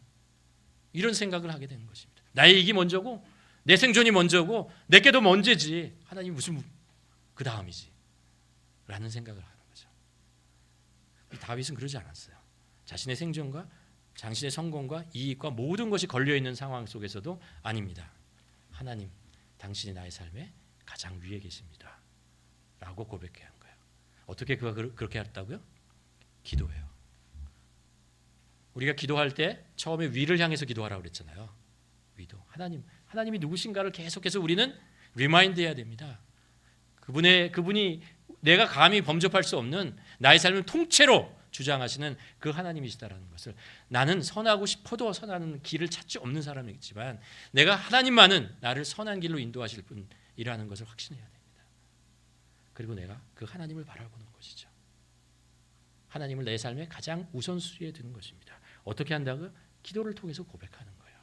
이런 생각을 하게 되는 것입니다. 나의 이익이 먼저고 내 생존이 먼저고 내게도 먼저지. 하나님이 무슨 그 다음이지 라는 생각을 하는 거죠. 이 다윗은 그러지 않았어요. 자신의 생존과 자신의 성공과 이익과 모든 것이 걸려 있는 상황 속에서도 아닙니다. 하나님, 당신이 나의 삶에 가장 위에 계십니다. 라고 고백해야 한 거예요. 어떻게 그가 그렇게 했다고요? 기도해요. 우리가 기도할 때 처음에 위를 향해서 기도하라고 그랬잖아요. 위도. 하나님이 누구신가를 계속해서 우리는 리마인드해야 됩니다. 그분이 내가 감히 범접할 수 없는 나의 삶을 통째로 주장하시는 그 하나님이시다라는 것을, 나는 선하고 싶어도 선하는 길을 찾지 없는 사람이지만 내가 하나님만은 나를 선한 길로 인도하실 분이라는 것을 확신해야 됩니다. 그리고 내가 그 하나님을 바라보는 것이죠. 하나님을 내 삶의 가장 우선순위에 두는 것입니다. 어떻게 한다고요? 기도를 통해서 고백하는 거예요.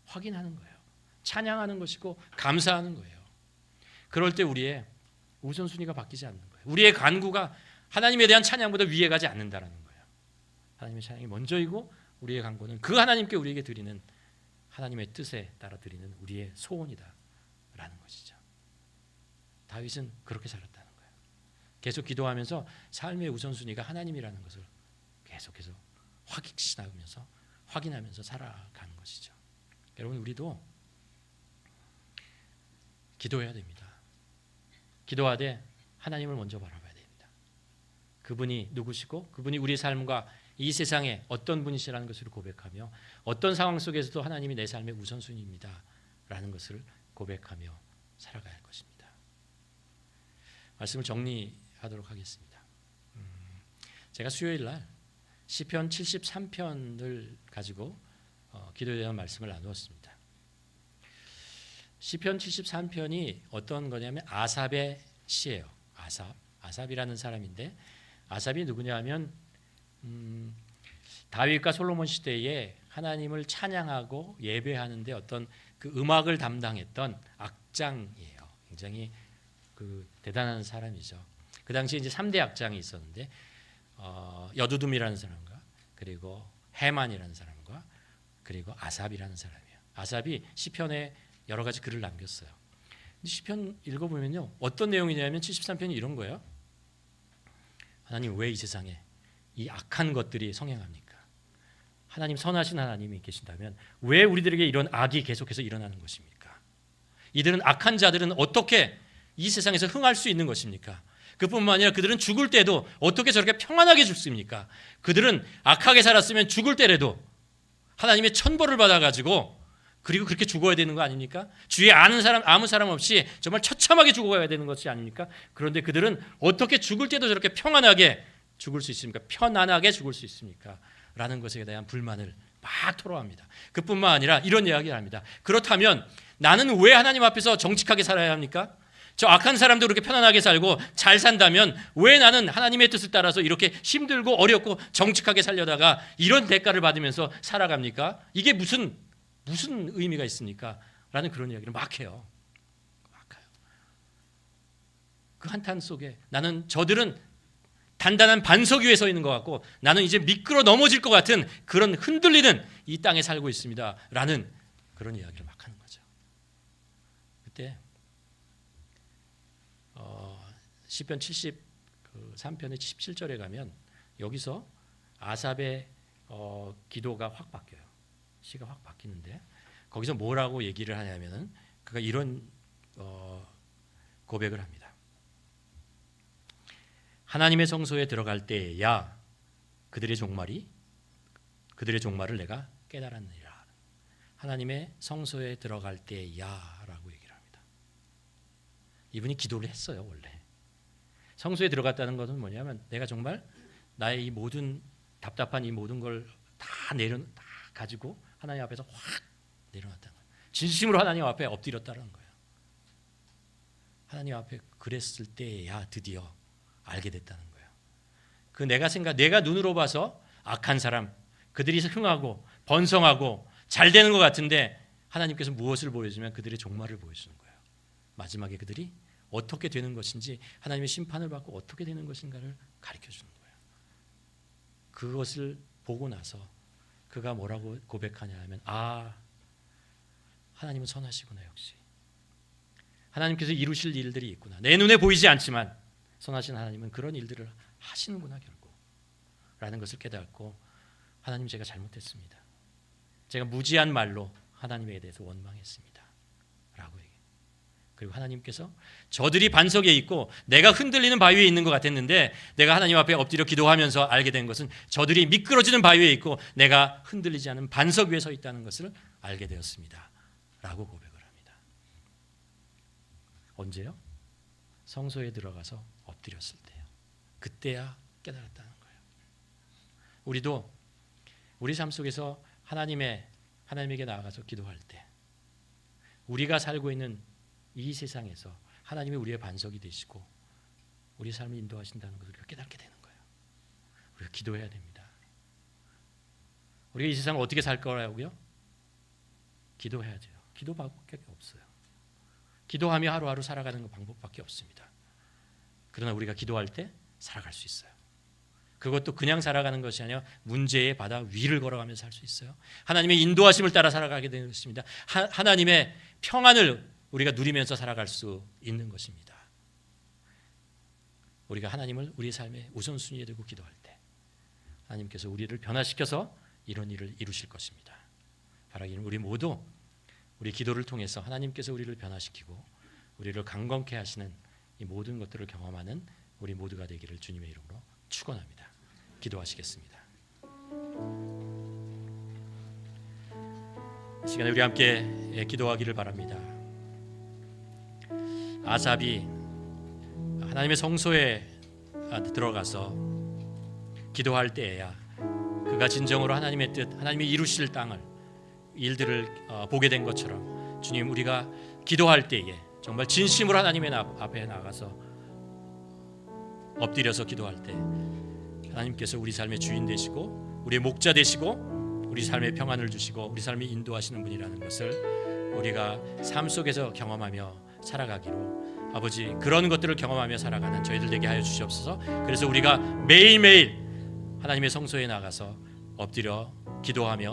확인하는 거예요. 찬양하는 것이고 감사하는 거예요. 그럴 때 우리의 우선순위가 바뀌지 않는 거예요. 우리의 간구가 하나님에 대한 찬양보다 위에 가지 않는다라는 거예요. 하나님의 찬양이 먼저이고 우리의 간구는 그 하나님께 우리에게 드리는 하나님의 뜻에 따라 드리는 우리의 소원이다라는 것이죠. 다윗은 그렇게 살았다는 거예요. 계속 기도하면서 삶의 우선순위가 하나님이라는 것을 계속해서 확인하면서 살아가는 것이죠. 여러분, 우리도 기도해야 됩니다. 기도하되 하나님을 먼저 바라봐야 됩니다. 그분이 누구시고 그분이 우리 삶과 이 세상에 어떤 분이시라는 것을 고백하며 어떤 상황 속에서도 하나님이 내 삶의 우선순위입니다 라는 것을 고백하며 살아가야 할 것입니다. 말씀을 정리하도록 하겠습니다. 제가 수요일 날 시편 73편을 가지고 기도에 대한 말씀을 나누었습니다. 시편 73편이 어떤 거냐면 아삽의 시예요. 아삽이라는 사람인데, 아삽이 누구냐 하면 다윗과 솔로몬 시대에 하나님을 찬양하고 예배하는데 어떤 그 음악을 담당했던 악장이에요. 굉장히 그 대단한 사람이죠. 그 당시에 이제 3대 악장이 있었는데 여두둠이라는 사람과 그리고 해만이라는 사람과 그리고 아삽이라는 사람이에요. 아삽이 시편에 여러 가지 글을 남겼어요. 시편 읽어보면요, 어떤 내용이냐면 73편이 이런 거예요. 하나님, 왜 이 세상에 이 악한 것들이 성행합니까? 하나님, 선하신 하나님이 계신다면 왜 우리들에게 이런 악이 계속해서 일어나는 것입니까? 이들은 악한 자들은 어떻게 이 세상에서 흥할 수 있는 것입니까? 그뿐만 아니라 그들은 죽을 때도 어떻게 저렇게 평안하게 죽습니까? 그들은 악하게 살았으면 죽을 때라도 하나님의 천벌을 받아가지고 그리고 그렇게 죽어야 되는 거 아닙니까? 주위에 아는 사람, 아무 사람 없이 정말 처참하게 죽어가야 되는 것이 아닙니까? 그런데 그들은 어떻게 죽을 때도 저렇게 평안하게 죽을 수 있습니까? 편안하게 죽을 수 있습니까? 라는 것에 대한 불만을 막 토로합니다. 그뿐만 아니라 이런 이야기를 합니다. 그렇다면 나는 왜 하나님 앞에서 정직하게 살아야 합니까? 저 악한 사람도 그렇게 편안하게 살고 잘 산다면 왜 나는 하나님의 뜻을 따라서 이렇게 힘들고 어렵고 정직하게 살려다가 이런 대가를 받으면서 살아갑니까? 이게 무슨 의미가 있습니까? 라는 그런 이야기를 막 해요. 그 한탄 속에 저들은 단단한 반석 위에 서 있는 것 같고 나는 이제 미끄러 넘어질 것 같은 그런 흔들리는 이 땅에 살고 있습니다 라는 그런 이야기를 막 하는 거죠. 그때 시편 73편의 17절에 가면 여기서 아삽의 기도가 확 바뀌어요. 시가 확 바뀌는데 거기서 뭐라고 얘기를 하냐면은 그가 이런 고백을 합니다. 하나님의 성소에 들어갈 때야 그들의 종말을 내가 깨달았느니라. 하나님의 성소에 들어갈 때야라고 얘기를 합니다. 이분이 기도를 했어요. 원래 성소에 들어갔다는 것은 뭐냐면 내가 정말 나의 이 모든 답답한 이 모든 걸 다 가지고 하나님 앞에서 확 내려놨다는 거예요. 진심으로 하나님 앞에 엎드렸다는 거예요. 하나님 앞에 그랬을 때야 드디어 알게 됐다는 거예요. 내가 눈으로 봐서 악한 사람, 그들이 흥하고 번성하고 잘 되는 것 같은데 하나님께서 무엇을 보여주면 그들의 종말을 보여주는 거예요. 마지막에 그들이 어떻게 되는 것인지, 하나님의 심판을 받고 어떻게 되는 것인가를 가르쳐 주는 거예요. 그것을 보고 나서 그가 뭐라고 고백하냐 하면 하나님은 선하시구나. 역시 하나님께서 이루실 일들이 있구나. 내 눈에 보이지 않지만 선하신 하나님은 그런 일들을 하시는구나. 결국 라는 것을 깨닫고 하나님 제가 잘못했습니다. 제가 무지한 말로 하나님에 대해서 원망했습니다. 라고 얘기해요. 그리고 하나님께서 저들이 반석에 있고 내가 흔들리는 바위에 있는 것 같았는데 내가 하나님 앞에 엎드려 기도하면서 알게 된 것은 저들이 미끄러지는 바위에 있고 내가 흔들리지 않은 반석 위에 서 있다는 것을 알게 되었습니다. 라고 고백을 합니다. 언제요? 성소에 들어가서 엎드렸을 때요. 그때야 깨달았다는 거예요. 우리도 우리 삶 속에서 하나님에게 나아가서 기도할 때 우리가 살고 있는 이 세상에서 하나님이 우리의 반석이 되시고 우리 삶을 인도하신다는 것을 우리가 깨닫게 되는 거예요. 우리가 기도해야 됩니다. 우리가 이 세상을 어떻게 살 거라고요? 기도해야죠. 기도밖에 없어요. 기도하며 하루하루 살아가는 방법밖에 없습니다. 그러나 우리가 기도할 때 살아갈 수 있어요. 그것도 그냥 살아가는 것이 아니라 문제의 바다 위를 걸어가면서 살 수 있어요. 하나님의 인도하심을 따라 살아가게 되는 것입니다. 하나님의 평안을 우리가 누리면서 살아갈 수 있는 것입니다. 우리가 하나님을 우리 삶의 우선순위에 두고 기도할 때 하나님께서 우리를 변화시켜서 이런 일을 이루실 것입니다. 바라기는 우리 모두 우리 기도를 통해서 하나님께서 우리를 변화시키고 우리를 강건케 하시는 이 모든 것들을 경험하는 우리 모두가 되기를 주님의 이름으로 축원합니다. 기도하시겠습니다. 이 시간에 우리 함께 기도하기를 바랍니다. 아삽이 하나님의 성소에 들어가서 기도할 때에야 그가 진정으로 하나님의 뜻, 하나님이 이루실 일들을 보게 된 것처럼 주님, 우리가 기도할 때에 정말 진심으로 하나님의 앞에 나가서 엎드려서 기도할 때 하나님께서 우리 삶의 주인 되시고 우리의 목자 되시고 우리 삶의 평안을 주시고 우리 삶을 인도하시는 분이라는 것을 우리가 삶 속에서 경험하며 살아가기로 아버지, 그런 것들을 경험하며 살아가는 저희들 되게 하여 주시옵소서. 그래서 우리가 매일매일 하나님의 성소에 나가서 엎드려 기도하며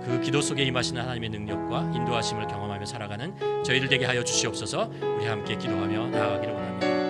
그 기도 속에 임하시는 하나님의 능력과 인도하심을 경험하며 살아가는 저희들 되게 하여 주시옵소서. 우리 함께 기도하며 나아가기를 원합니다.